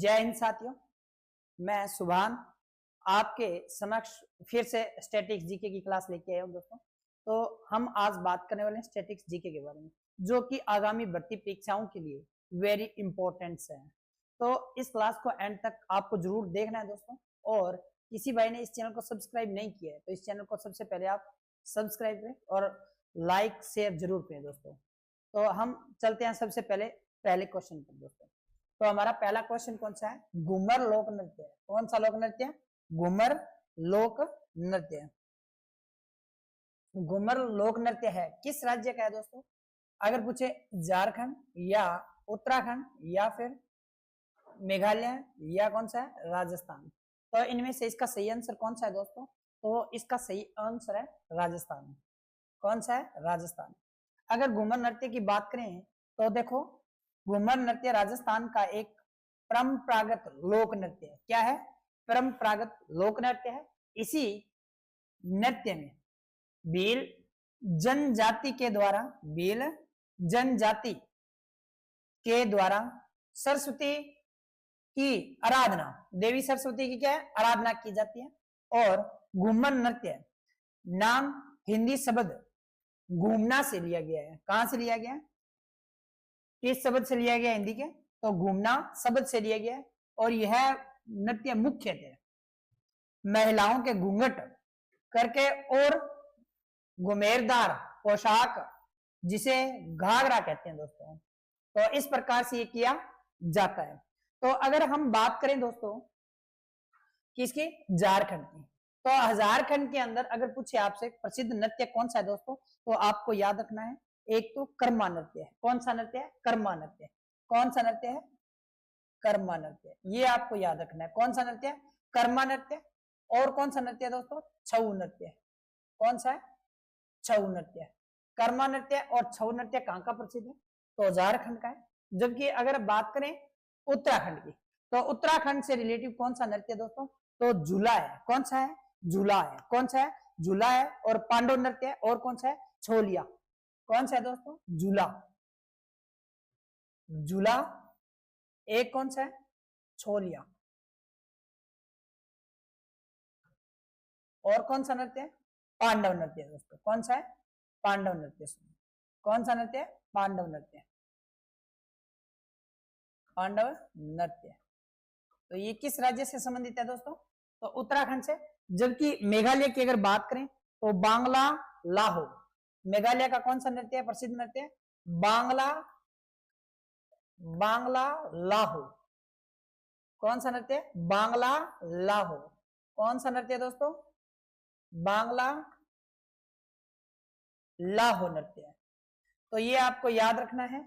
जय हिंद साथियों, मैं सुभान आपके समक्ष फिर से स्टैटिक्स जीके की क्लास लेके आया हूँ दोस्तों। तो हम आज बात करने वाले हैं स्टैटिक्स जीके के बारे में, जो कि आगामी भर्ती परीक्षाओं के लिए वेरी इंपॉर्टेंट है। तो इस क्लास को एंड तक आपको जरूर देखना है दोस्तों। और किसी भाई ने इस चैनल को सब्सक्राइब नहीं किया है तो इस चैनल को सबसे पहले आप सब्सक्राइब करें और लाइक शेयर जरूर करें दोस्तों। तो हम चलते हैं सबसे पहले क्वेश्चन पर दोस्तों। तो हमारा पहला क्वेश्चन कौन सा है? घूमर लोक नृत्य। कौन सा लोक नृत्य? घूमर लोक नृत्य। घूमर लोक नृत्य है किस राज्य का है दोस्तों? अगर पूछे झारखंड या उत्तराखंड या फिर मेघालय या कौन सा है राजस्थान, तो इनमें से इसका सही आंसर कौन सा है दोस्तों? तो इसका सही आंसर है राजस्थान। कौन सा है? राजस्थान। अगर घूमर नृत्य की बात करें तो देखो, घूमर नृत्य राजस्थान का एक परंपरागत लोक नृत्य है। क्या है? परंपरागत लोक नृत्य है। इसी नृत्य में भील जनजाति के द्वारा सरस्वती की आराधना, देवी सरस्वती की क्या है? आराधना की जाती है। और घूमर नृत्य नाम हिंदी शब्द घूमना से लिया गया है। कहां से लिया गया? किस शब्द से लिया गया? हिंदी के तो घूमना शब्द से लिया गया है। और यह नृत्य मुख्यतः महिलाओं के घूंघट करके और घुमेरदार पोशाक, जिसे घाघरा कहते हैं दोस्तों, तो इस प्रकार से ये किया जाता है। तो अगर हम बात करें दोस्तों किसकी? झारखंड की, तो झारखंड के अंदर अगर पूछे आपसे प्रसिद्ध नृत्य कौन सा है दोस्तों, तो आपको याद रखना है एक तो कर्मा नृत्य है। कौन सा नृत्य है? कर्मा नृत्य। कौन सा नृत्य है? कर्मा नृत्य। ये आपको याद रखना है। कौन सा नृत्य? कर्मा नृत्य। और कौन सा नृत्य है दोस्तों? छऊ नृत्य। कौन सा है? छऊ नृत्य। कर्मा नृत्य और छऊ नृत्य कहां का प्रसिद्ध है? तो झारखंड का है। जबकि अगर बात करें उत्तराखंड की, तो उत्तराखंड से रिलेटिव कौन सा नृत्य दोस्तों? तो झूला है। कौन सा है? झूला है। कौन सा है? झूला है। और पांडव नृत्य है। और कौन सा है? छोलिया। कौन सा है दोस्तों? झूला। झूला। एक कौन सा है? छोलिया। और कौन सा नृत्य है? पांडव नृत्य दोस्तों। कौन सा है? पांडव नृत्य। कौन सा नृत्य? पांडव नृत्य। पांडव नृत्य। तो ये किस राज्य से संबंधित है दोस्तों? तो उत्तराखंड से। जबकि मेघालय की अगर बात करें तो बांग्ला लाहो। मेघालय का कौन सा नृत्य है? प्रसिद्ध नृत्य? बांग्ला लाहो। कौन सा नृत्य? बांग्ला लाहो। कौन सा नृत्य दोस्तों? बांग्ला लाहो नृत्य। तो ये आपको याद रखना है।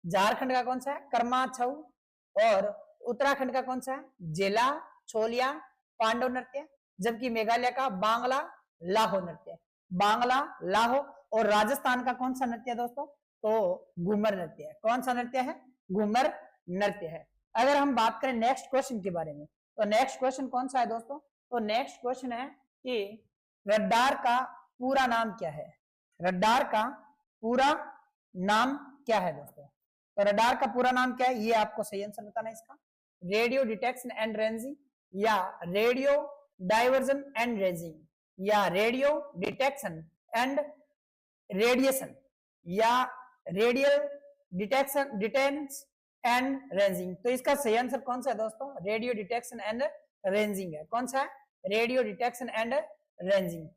झारखंड का कौन सा है? कर्मा छऊ। और उत्तराखंड का कौन सा है? जेला, छोलिया, पांडव नृत्य। जबकि मेघालय का बांग्ला लाहो नृत्य। बांग्ला लाहो। और राजस्थान का कौन सा नृत्य दोस्तों? तो घूमर नृत्य है। कौन सा नृत्य है? घूमर नृत्य है। अगर हम बात करें नेक्स्ट क्वेश्चन के बारे में, तो नेक्स्ट क्वेश्चन कौन सा है दोस्तों? तो नेक्स्ट क्वेश्चन है कि रडार का पूरा नाम क्या है? रडार का पूरा नाम क्या है दोस्तों? तो रडार का पूरा नाम क्या है? ये आपको सही आंसर बताना है इसका। रेडियो डिटेक्शन एंड रेंजिंग, या रेडियो डाइवर्जन एंड रेंजिंग, या रेडियो डिटेक्शन एंड रेडिएशन, या रेडियल डिटेंस एंड रेंजिंग। तो इसका सही आंसर कौन सा है दोस्तों? रेडियो डिटेक्शन एंड रेंजिंग है। कौन सा है? Radio detection and ranging.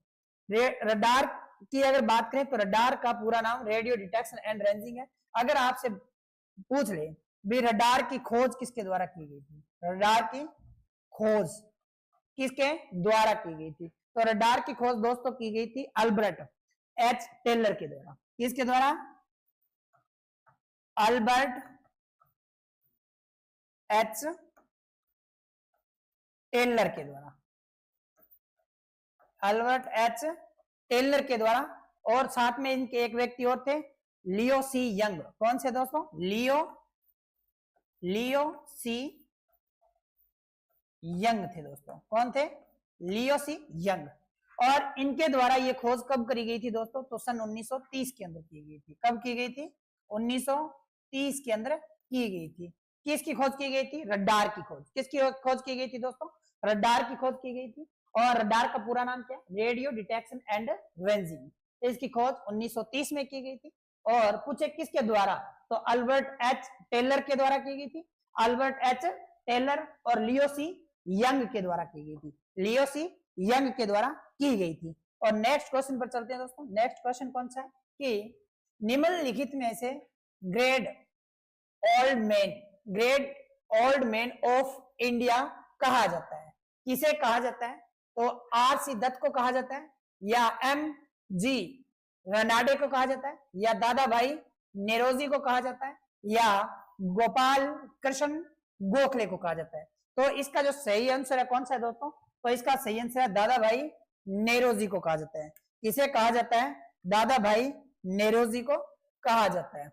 Radar की अगर बात करें तो रडार का पूरा नाम रेडियो डिटेक्शन एंड रेंजिंग है। अगर आपसे पूछ ले भी रडार की खोज किसके द्वारा की गई थी? रडार की खोज किसके द्वारा की गई थी? तो रडार की खोज दोस्तों की गई थी अल्बर्ट एच टेलर के द्वारा। किसके द्वारा? अल्बर्ट एच टेलर के द्वारा। अल्बर्ट एच टेलर के द्वारा। और साथ में इनके एक व्यक्ति और थे, लियो सी यंग। कौन से दोस्तों? लियो सी यंग थे दोस्तों। कौन थे? लियो सी यंग। और इनके द्वारा ये खोज कब करी गई थी दोस्तों? तो सन 1930 के अंदर की गई थी। कब की गई थी? 1930 के अंदर की गई थी। किसकी खोज की गई थी? रडार की खोज। किसकी खोज की गई थी दोस्तों? रडार की खोज की गई थी। और रडार का पूरा नाम क्या? Radio detection and ranging. इसकी खोज 1930 में की गई थी। और पूछे किसके द्वारा? तो अल्बर्ट एच टेलर के द्वारा की गई थी। अल्बर्ट एच टेलर और लियो सी यंग के द्वारा की गई थी। लियो सी यंग के द्वारा की गई थी। और नेक्स्ट क्वेश्चन पर चलते हैं दोस्तों। नेक्स्ट क्वेश्चन कौन सा है कि निम्नलिखित में से great old man of India कहा जाता है? किसे कहा जाता है? तो आर सी दत्त को कहा जाता है, या एम जी रनाडे को कहा जाता है, या दादा भाई नेरोजी को कहा जाता है, या गोपाल कृष्ण गोखले को कहा जाता है? तो इसका जो सही आंसर है कौन सा है दोस्तों? तो इसका सही आंसर है दादा भाई नेरोजी को कहा जाता है। किसे कहा जाता है? दादा भाई नेरोजी को कहा जाता है।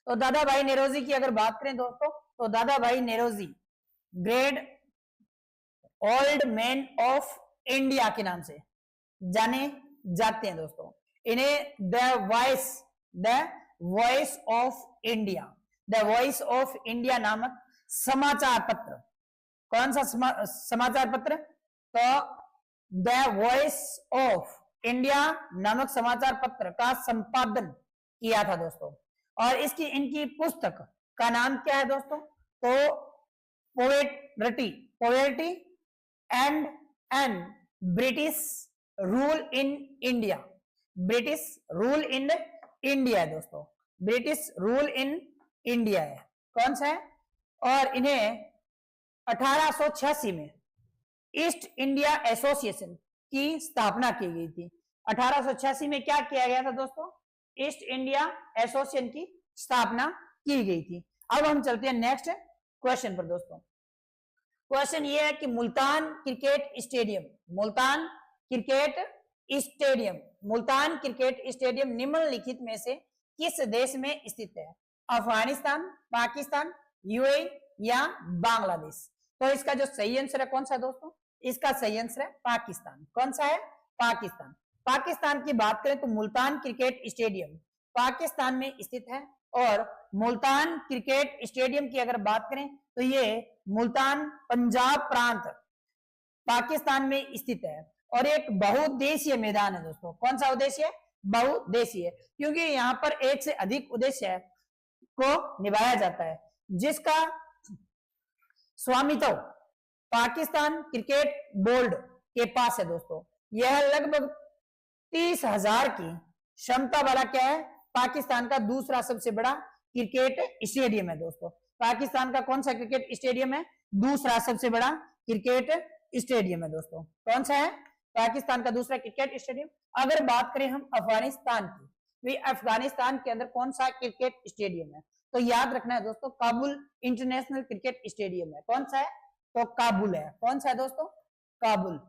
तो दादा भाई नेरोजी की अगर बात करें दोस्तों, तो Dadabhai Naoroji great old man of India के नाम से जाने जाते हैं दोस्तों। इन्हें द वॉइस ऑफ इंडिया नामक समाचार पत्र, कौन सा समाचार पत्र? तो द वॉइस ऑफ इंडिया नामक समाचार पत्र का संपादन किया था दोस्तों। और इनकी पुस्तक का नाम क्या है दोस्तों? तो poverty and British rule in India. British rule in India है दोस्तों। ब्रिटिश रूल इन इंडिया है। कौन सा है? और इन्हें 1886 में ईस्ट इंडिया एसोसिएशन की स्थापना की गई थी। 1886 में क्या किया गया था दोस्तों? ईस्ट इंडिया एसोसिएशन की स्थापना की गई थी। अब हम चलते हैं नेक्स्ट क्वेश्चन पर दोस्तों। क्वेश्चन ये है कि मुल्तान क्रिकेट स्टेडियम निम्नलिखित में से किस देश में स्थित है? अफगानिस्तान, पाकिस्तान, यूएई या बांग्लादेश? तो इसका जो सही आंसर है कौन सा दोस्तों? इसका सही आंसर है पाकिस्तान। कौन सा है? पाकिस्तान। पाकिस्तान की बात करें तो मुल्तान क्रिकेट स्टेडियम पाकिस्तान में स्थित है। और मुल्तान क्रिकेट स्टेडियम की अगर बात करें तो ये मुल्तान पंजाब प्रांत पाकिस्तान में स्थित है। और एक बहुउद्देशीय मैदान है दोस्तों। कौन सा उद्देश्य? बहुउद्देशीय, क्योंकि यहाँ पर एक से अधिक उद्देश्य को निभाया जाता है, जिसका स्वामित्व पाकिस्तान क्रिकेट बोर्ड के पास है दोस्तों। यह लगभग 30,000 की क्षमता वाला क्या है? पाकिस्तान का दूसरा सबसे बड़ा क्रिकेट स्टेडियम है दोस्तों। पाकिस्तान का कौन सा क्रिकेट स्टेडियम है? दूसरा सबसे बड़ा क्रिकेट स्टेडियम है दोस्तों। कौन सा है? पाकिस्तान का दूसरा क्रिकेट स्टेडियम। अगर बात करें हम अफगानिस्तान की, अफगानिस्तान के अंदर कौन सा क्रिकेट स्टेडियम है? तो याद रखना है दोस्तों, काबुल इंटरनेशनल क्रिकेट स्टेडियम है। कौन सा है? तो काबुल है। कौन सा है दोस्तों? काबुल।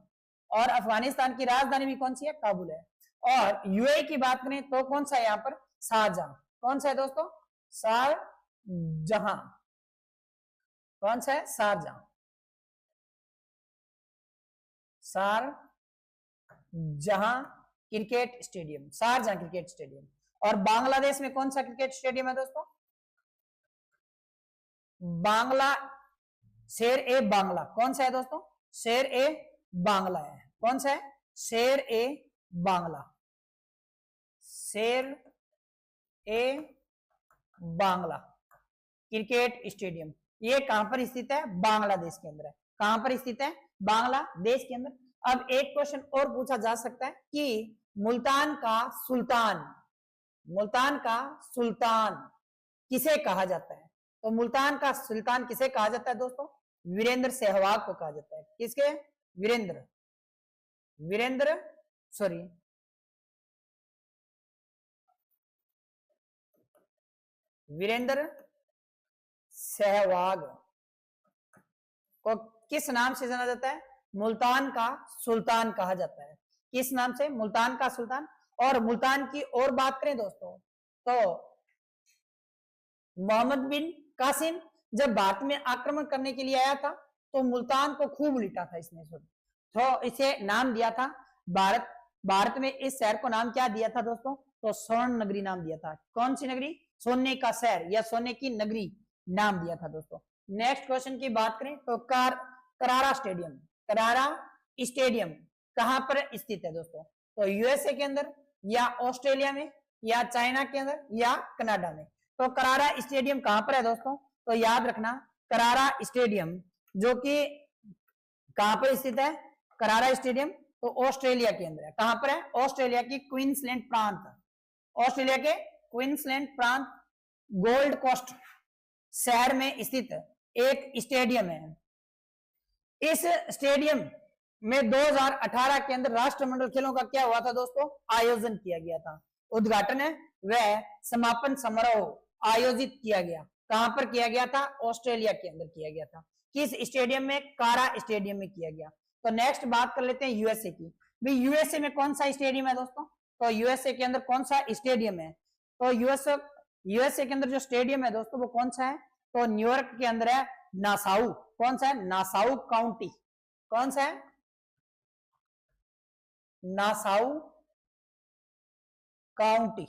और अफगानिस्तान की राजधानी भी कौन सी है? काबुल है। और यूएई की बात करें तो कौन सा है यहाँ पर? शारजाह। कौन सा है दोस्तों? शारजाह। कौन सा है? Sharjah. Sharjah cricket stadium, Sharjah cricket stadium. और बांग्लादेश में कौन सा क्रिकेट स्टेडियम है दोस्तों? शेर ए बांग्ला। कौन सा है दोस्तों? शेर ए बांग्ला है। कौन सा है? शेर ए बांग्ला। शेर ए बांग्ला क्रिकेट स्टेडियम। ये कहां पर स्थित है? बांग्लादेश के अंदर है। कहां पर स्थित है? बांग्लादेश के अंदर। अब एक क्वेश्चन और पूछा जा सकता है कि मुल्तान का सुल्तान किसे कहा जाता है? तो मुल्तान का सुल्तान किसे कहा जाता है दोस्तों? वीरेंद्र सहवाग को कहा जाता है। किसके? वीरेंद्र सहवाग को किस नाम से जाना जाता है? मुल्तान का सुल्तान कहा जाता है। किस नाम से? मुल्तान का सुल्तान। और मुल्तान की और बात करें दोस्तों तो मोहम्मद बिन कासिम जब भारत में आक्रमण करने के लिए आया था तो मुल्तान को खूब लूटा था इसने। तो इसे नाम दिया था भारत में इस शहर को नाम क्या दिया था दोस्तों? तो स्वर्ण नगरी नाम दिया था। कौन सी नगरी? सोने का शहर या सोने की नगरी नाम दिया था दोस्तों। नेक्स्ट क्वेश्चन की बात करें तो करारा स्टेडियम कहां पर स्थित है दोस्तों? तो यूएसए के अंदर, या ऑस्ट्रेलिया में, या चाइना के अंदर, या कनाडा में। तो करारा स्टेडियम कहां पर है दोस्तों? तो याद रखना, करारा स्टेडियम जो कि कहां पर स्थित है, करारा स्टेडियम तो ऑस्ट्रेलिया के अंदर है। कहां पर है? ऑस्ट्रेलिया की क्वींसलैंड प्रांत, ऑस्ट्रेलिया के क्वींसलैंड प्रांत गोल्ड कोस्ट शहर में स्थित एक स्टेडियम है। इस स्टेडियम में 2018 के अंदर राष्ट्रमंडल खेलों का क्या हुआ था दोस्तों? आयोजन किया गया था। उद्घाटन है वह समापन समारोह आयोजित किया गया। कहां पर किया गया था? ऑस्ट्रेलिया के अंदर किया गया था। किस स्टेडियम में? कारा स्टेडियम में किया गया। तो नेक्स्ट बात कर लेते हैं यूएसए की। भाई यूएसए में कौन सा स्टेडियम है दोस्तों? तो यूएसए के अंदर कौन सा स्टेडियम है? तो यूएसए के अंदर जो स्टेडियम है दोस्तों वो कौन सा है? तो न्यूयॉर्क के अंदर है नासाउ। कौन सा है? Nassau county. कौन सा है? Nassau county.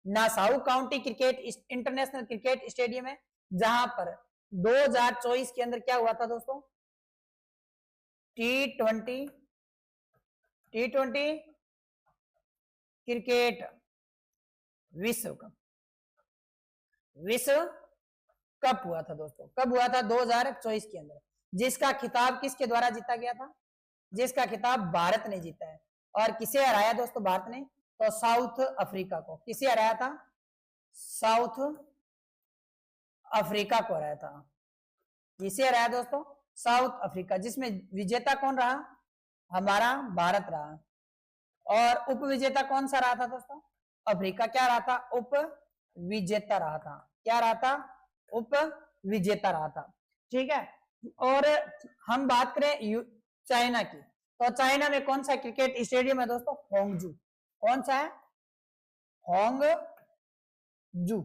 Nassau county cricket international cricket stadium है, जहां पर 2024 के अंदर क्या हुआ था दोस्तों? टी20 क्रिकेट विश्व कप हुआ था दोस्तों। कब हुआ था? 2024 के अंदर। जिसका खिताब किसके द्वारा जीता गया था? जिसका खिताब भारत ने जीता है। और किसे हराया दोस्तों भारत ने? तो साउथ अफ्रीका को। किसे हराया था? साउथ अफ्रीका को हराया था। किसे हराया दोस्तों? South Africa. जिसमें विजेता कौन रहा? हमारा भारत रहा। और उप विजेता कौन सा रहा था दोस्तों? अफ्रीका क्या रहा था? उप विजेता रहा था। क्या रहा था? उप विजेता रहा था। ठीक है। और हम बात करें चाइना की, तो चाइना में कौन सा क्रिकेट स्टेडियम है दोस्तों? होंगजू। कौन सा है? होंगजू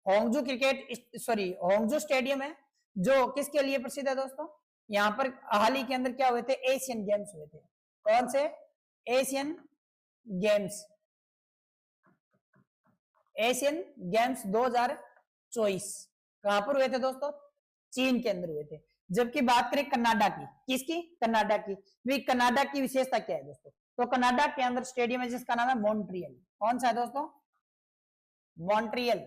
होंगजू स्टेडियम है, जो किसके लिए प्रसिद्ध है दोस्तों? यहां पर हाल ही के अंदर क्या हुए थे? एशियन गेम्स हुए थे। कौन से? एशियन गेम्स 2024 कहां पर हुए थे दोस्तों? चीन के अंदर हुए थे। जबकि बात करें कनाडा की, किसकी? कनाडा की। कनाडा की विशेषता क्या है दोस्तों? तो कनाडा के अंदर स्टेडियम है जिसका नाम है मॉन्ट्रियल। कौन सा है दोस्तों? मॉन्ट्रियल।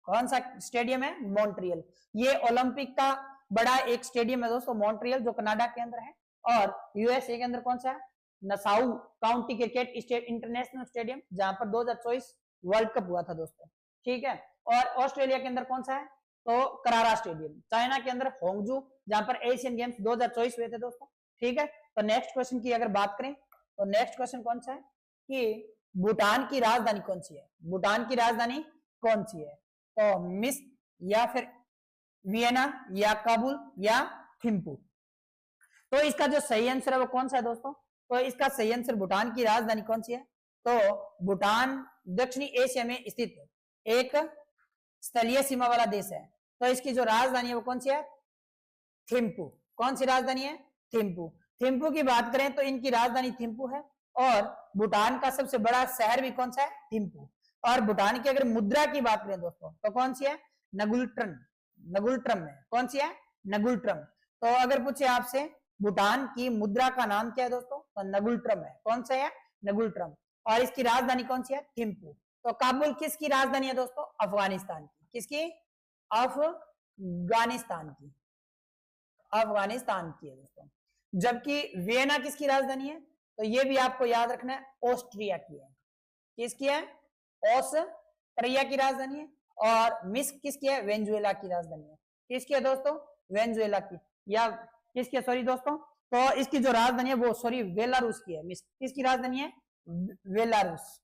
कौन सा स्टेडियम है? मॉन्ट्रियल। ये ओलंपिक का बड़ा एक स्टेडियम है दोस्तों, मॉन्ट्रियल, जो कनाडा के अंदर है। और यूएसए के अंदर कौन सा है? Nassau county cricket international stadium, जहां पर 2024 वर्ल्ड कप हुआ था दोस्तों। ठीक है। और ऑस्ट्रेलिया के अंदर कौन सा है? तो करारा स्टेडियम। चाइना के अंदर होंगजू, जहां पर एशियन गेम्स 2024 हुए थे दोस्तों। ठीक है। तो नेक्स्ट क्वेश्चन की अगर बात करें तो नेक्स्ट क्वेश्चन कौन सा है कि भूटान की राजधानी कौन सी है? भूटान की राजधानी कौन सी है? तो मिस्क, या फिर वियना, या काबुल, या थिम्पू। तो इसका जो सही आंसर है वो कौन सा है दोस्तों? तो इसका सही आंसर भूटान की राजधानी कौन सी है? तो भूटान दक्षिणी एशिया में स्थित एक स्थलीय सीमा वाला देश है। तो इसकी जो राजधानी है वो कौन सी है? थिम्पू। कौन सी राजधानी है? थिम्पू। थिम्पू की बात करें तो इनकी राजधानी थिम्पू है। और भूटान का सबसे बड़ा शहर भी कौन सा है? थिम्पू। और भूटान की अगर मुद्रा की बात करें दोस्तों तो कौन सी है? नगुलट्रम है। कौन सी है? नगुलट्रम। तो अगर पूछे आपसे भूटान की मुद्रा का नाम क्या है दोस्तों? तो नगुलट्रम है। कौन सा है? नगुलट्रम। और इसकी राजधानी कौन सी है? थिम्पू। तो काबुल किसकी राजधानी है दोस्तों? अफगानिस्तान की। किसकी? अफगानिस्तान की है दोस्तों। जबकि वियना किसकी राजधानी है? तो ये भी आपको याद रखना है, ऑस्ट्रिया की है। किसकी है? ऑस्ट्रिया की राजधानी है। और मिस्क किसकी है? वेनेजुएला की राजधानी है। किसकी है दोस्तों? वेनेजुएला की। या किसकी है? सॉरी दोस्तों, तो इसकी जो राजधानी है वो बेलारूस की है। मिस्क किसकी राजधानी है? बेलारूस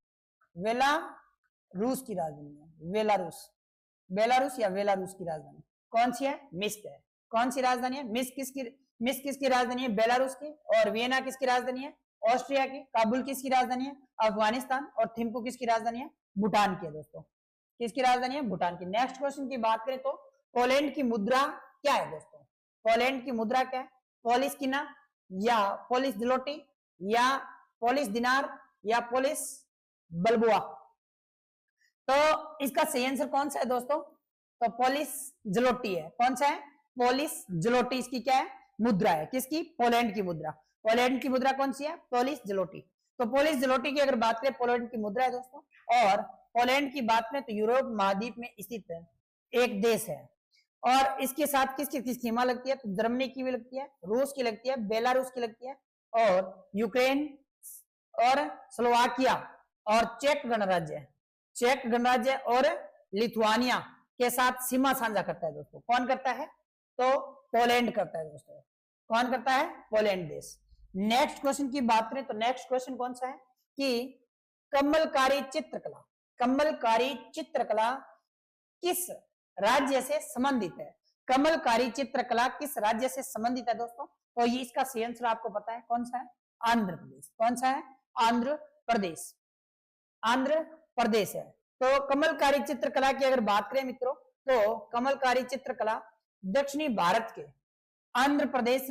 की राजधानी है। बेलारूस या बेलारूस की राजधानी कौन सी है? मिस्क है। कौन सी राजधानी है? मिस्क किसकी राजधानी है? बेलारूस की। और वियना किसकी राजधानी है? ऑस्ट्रिया की। काबुल किसकी राजधानी है? अफगानिस्तान। और थिम्पू किसकी राजधानी है? भूटान की है दोस्तों। किसकी राजधानी है? भूटान की। नेक्स्ट क्वेश्चन की बात करें तो पोलैंड की मुद्रा क्या है दोस्तों? पोलैंड की मुद्रा क्या है? पोलिश किना, या पोलिश ज़्लोटी, या पोलिश दिनार, या पोलिश बल्बोआ। तो इसका सही आंसर कौन सा है दोस्तों? तो पोलिश ज़्लोटी है। कौन सा है? पोलिश ज़्लोटी इसकी क्या है? मुद्रा है। किसकी? पोलैंड की मुद्रा। पोलैंड की मुद्रा कौन सी है? पोलिश ज़्लोटी। तो पोलिश ज़्लोटी की अगर बात करें, पोलैंड की मुद्रा है दोस्तों। और पोलैंड की बात करें तो यूरोप महाद्वीप में स्थित एक देश है। और इसके साथ किसकी सीमा लगती है? तो जर्मनी की भी लगती है, रूस की लगती है, बेलारूस की लगती है, और यूक्रेन और स्लोवाकिया और चेक गणराज्य और लिथुआनिया के साथ सीमा साझा करता है दोस्तों। कौन करता है? तो पोलैंड करता है दोस्तों। कौन करता है? पोलैंड देश। नेक्स्ट क्वेश्चन की बात करें तो नेक्स्ट क्वेश्चन कौन सा है कि कमलकारी चित्रकला किस राज्य से संबंधित है? कमलकारी चित्रकला किस राज्य से संबंधित है दोस्तों? तो ये इसका सही आंसर आपको पता है, कौन सा है? आंध्र प्रदेश। कौन सा है? आंध्र प्रदेश है। तो कमलकारी चित्रकला की अगर बात करें मित्रों, तो कमलकारी चित्रकला दक्षिणी भारत के आंध्र प्रदेश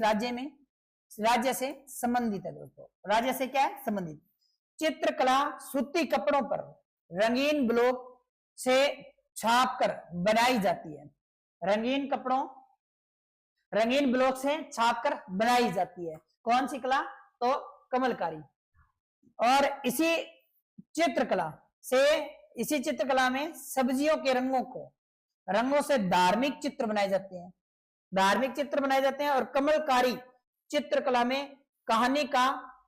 राज्य से संबंधित है दोस्तों। राज्य से क्या है? संबंधित। चित्रकला सूती कपड़ों पर रंगीन ब्लॉक से छापकर बनाई जाती है। रंगीन ब्लॉक से छापकर बनाई जाती है। कौन सी कला? तो कमलकारी। और इसी चित्रकला में सब्जियों के रंगों से धार्मिक चित्र बनाए जाते हैं। और कमलकारी चित्रकला में कहानी का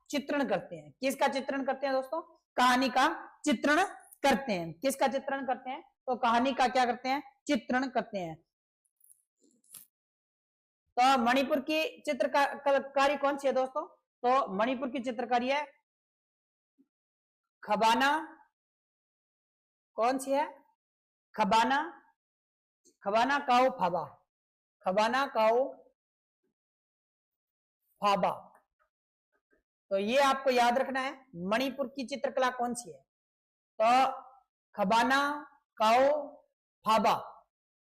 चित्रण करते हैं। किसका चित्रण करते हैं दोस्तों? कहानी का चित्रण करते हैं। किसका चित्रण करते हैं? तो कहानी का क्या करते हैं? चित्रण करते हैं। तो मणिपुर की चित्रकारी कौन सी है दोस्तों? तो मणिपुर की चित्रकारी है खबाना। कौन सी है? खबाना काओ फाबा। तो ये आपको याद रखना है, मणिपुर की चित्रकला कौन सी है? तो खबाना काओ फाबा।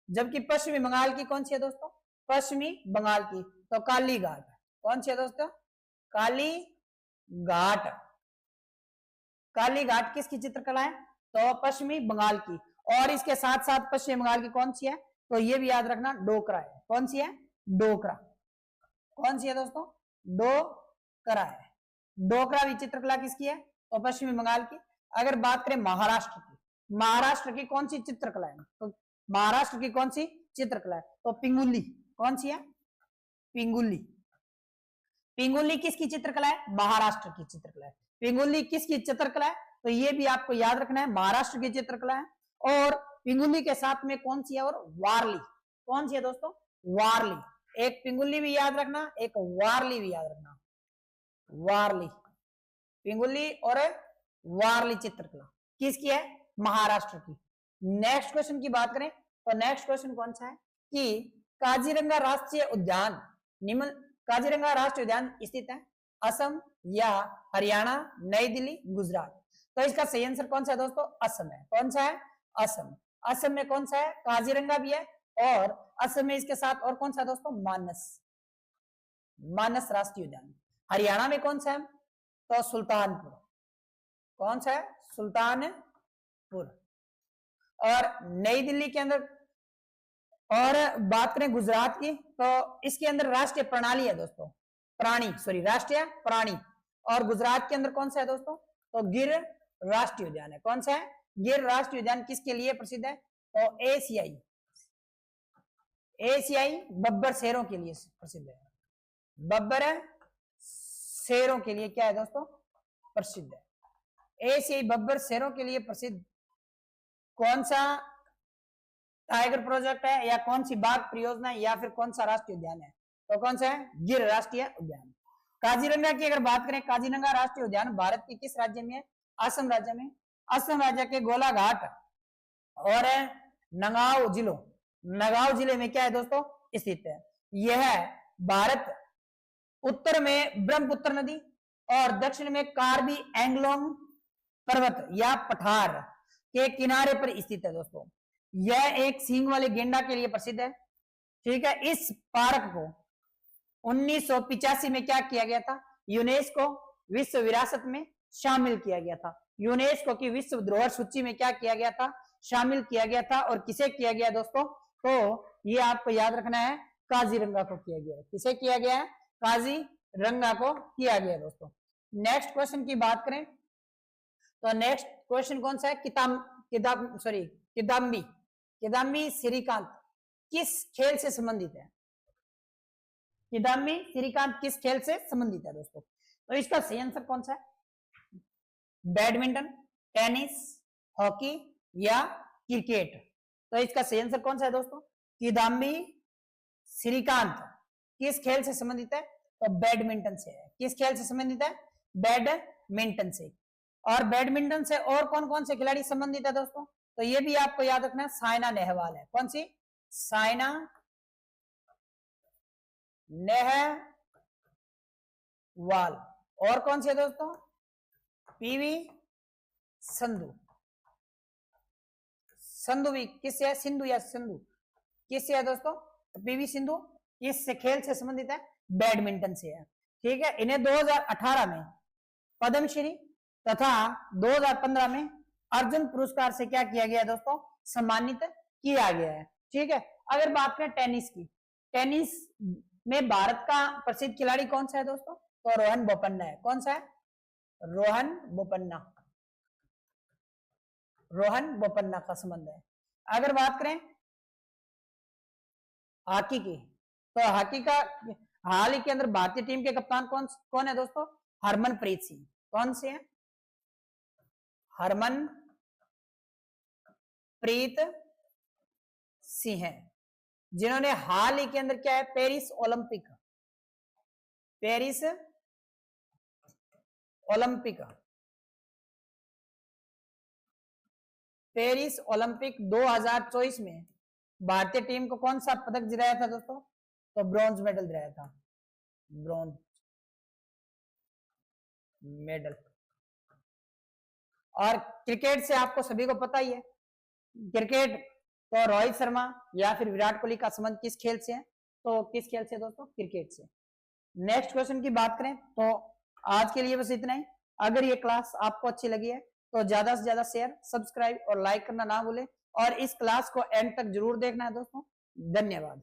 जबकि पश्चिमी बंगाल की कौन सी है दोस्तों? पश्चिमी बंगाल की तो काली घाट। कौन सी है दोस्तों? काली घाट किसकी चित्रकला है? तो पश्चिमी बंगाल की। और इसके साथ साथ पश्चिमी बंगाल की कौन सी है? तो ये भी याद रखना, डोकरा है। कौन सी है? डोकरा। कौन सी है दोस्तों? डोकरा है। डोकरा भी चित्रकला किसकी है? तो पश्चिमी बंगाल की। अगर बात करें महाराष्ट्र की कौन सी चित्रकला है? तो महाराष्ट्र की कौन सी चित्रकला है? तो पिंगुली। कौन सी है? पिंगुली किसकी चित्रकला है? महाराष्ट्र की चित्रकला है। पिंगुली किसकी चित्रकला है? तो ये भी आपको याद रखना है, महाराष्ट्र की चित्रकला है। और पिंगुली के साथ में कौन सी है? और वारली। कौन सी है दोस्तों? वारली। एक पिंगुली भी याद रखना, एक वारली भी याद रखना। वारली, पिंगुली और वारली चित्रकला किसकी है? महाराष्ट्र की। नेक्स्ट क्वेश्चन की बात करें तो नेक्स्ट क्वेश्चन कौन सा है कि काजीरंगा राष्ट्रीय उद्यान स्थित है असम या हरियाणा, नई दिल्ली, गुजरात? तो इसका सही आंसर कौन सा है दोस्तों? असम है। कौन सा है? असम। असम में कौन सा है? काजीरंगा भी है। और असम में इसके साथ और कौन सा है दोस्तों? मानस राष्ट्रीय उद्यान। हरियाणा में कौन सा है? तो सुल्तानपुर। कौन सा है? सुल्तानपुर। और नई दिल्ली के अंदर, और बात करें गुजरात की तो इसके अंदर राष्ट्रीय प्रणाली है दोस्तों, राष्ट्रीय प्राणी। और गुजरात के अंदर कौन सा है दोस्तों? तो गिर राष्ट्रीय उद्यान है। कौन सा है? गिर राष्ट्रीय उद्यान किसके लिए प्रसिद्ध है? तो एशियाई बब्बर शेरों के लिए प्रसिद्ध है। बब्बर शेरों के लिए क्या है दोस्तों? प्रसिद्ध है। एशियाई बब्बर शेरों के लिए प्रसिद्ध कौन सा टाइगर प्रोजेक्ट है, या कौन सी बाघ परियोजना है, या फिर कौन सा राष्ट्रीय उद्यान है? तो कौन सा है? गिर राष्ट्रीय उद्यान। काजीरंगा की अगर बात करें, काजीरंगा राष्ट्रीय उद्यान भारत के किस राज्य में है? असम राज्य में। असम राज्य के गोलाघाट और नगांव जिले में क्या है दोस्तों? स्थित है। यह भारत उत्तर में ब्रह्मपुत्र नदी और दक्षिण में कार्बी एंग्लोंग पर्वत या पठार के किनारे पर स्थित है दोस्तों। यह एक सींग वाले गेंडा के लिए प्रसिद्ध है। ठीक है। इस पार्क को 1985 में क्या किया गया था? यूनेस्को विश्व विरासत में शामिल किया गया था। यूनेस्को की विश्व धरोहर सूची में क्या किया गया था? शामिल किया गया था। और किसे किया गया दोस्तों? तो ये आपको याद रखना है, काजीरंगा को किया गया है। किसे किया गया है? काजीरंगा को किया गया है दोस्तों। नेक्स्ट क्वेश्चन की बात करें तो नेक्स्ट क्वेश्चन कौन सा है? किदाम्बी श्रीकांत किस खेल से संबंधित है? किदाम्बी श्रीकांत किस खेल से संबंधित है दोस्तों? तो इसका सही आंसर कौन सा है? बैडमिंटन, टेनिस, हॉकी या क्रिकेट? तो इसका सही आंसर कौन सा है दोस्तों? किदाम्बी श्रीकांत किस खेल से संबंधित है? तो बैडमिंटन से है। किस खेल से संबंधित है? बैडमिंटन से। और बैडमिंटन से और कौन कौन से खिलाड़ी संबंधित है दोस्तों? तो ये भी आपको याद रखना है, साइना नेहवाल है। कौन सी? साइना नेहवाल। और कौन सी है दोस्तों? पीवी संधू। संधू भी किससे है? सिंधु या संधू किससे है दोस्तों? पीवी सिंधु इस खेल से संबंधित है, बैडमिंटन से है। ठीक है, इन्हें 2018 में पद्मश्री तथा 2015 में अर्जुन पुरस्कार से क्या किया गया है दोस्तों? सम्मानित किया गया है। ठीक है, अगर बात करें टेनिस की, टेनिस में भारत का प्रसिद्ध खिलाड़ी कौन सा है दोस्तों? तो रोहन बोपन्ना है। कौन सा है? रोहन बोपन्ना। रोहन बोपन्ना का संबंध है। अगर बात करें हॉकी की, तो हॉकी का हाल ही के अंदर भारतीय टीम के कप्तान कौन है दोस्तों? हरमनप्रीत सिंह। कौन से हैं? हरमनप्रीत सिंह है, जिन्होंने हाल ही के अंदर क्या है? पेरिस ओलंपिक 2024 में भारतीय टीम को कौन सा पदक दिलाया था दोस्तों? तो ब्रॉन्ज मेडल दिलाया था। Bronze medal. और क्रिकेट से आपको सभी को पता ही है, क्रिकेट तो रोहित शर्मा या फिर विराट कोहली का संबंध किस खेल से है? तो किस खेल से दोस्तों? क्रिकेट से। नेक्स्ट क्वेश्चन की बात करें तो आज के लिए बस इतना ही। अगर ये क्लास आपको अच्छी लगी है तो ज्यादा से ज्यादा शेयर, सब्सक्राइब और लाइक करना ना भूलें, और इस क्लास को एंड तक जरूर देखना है दोस्तों। धन्यवाद।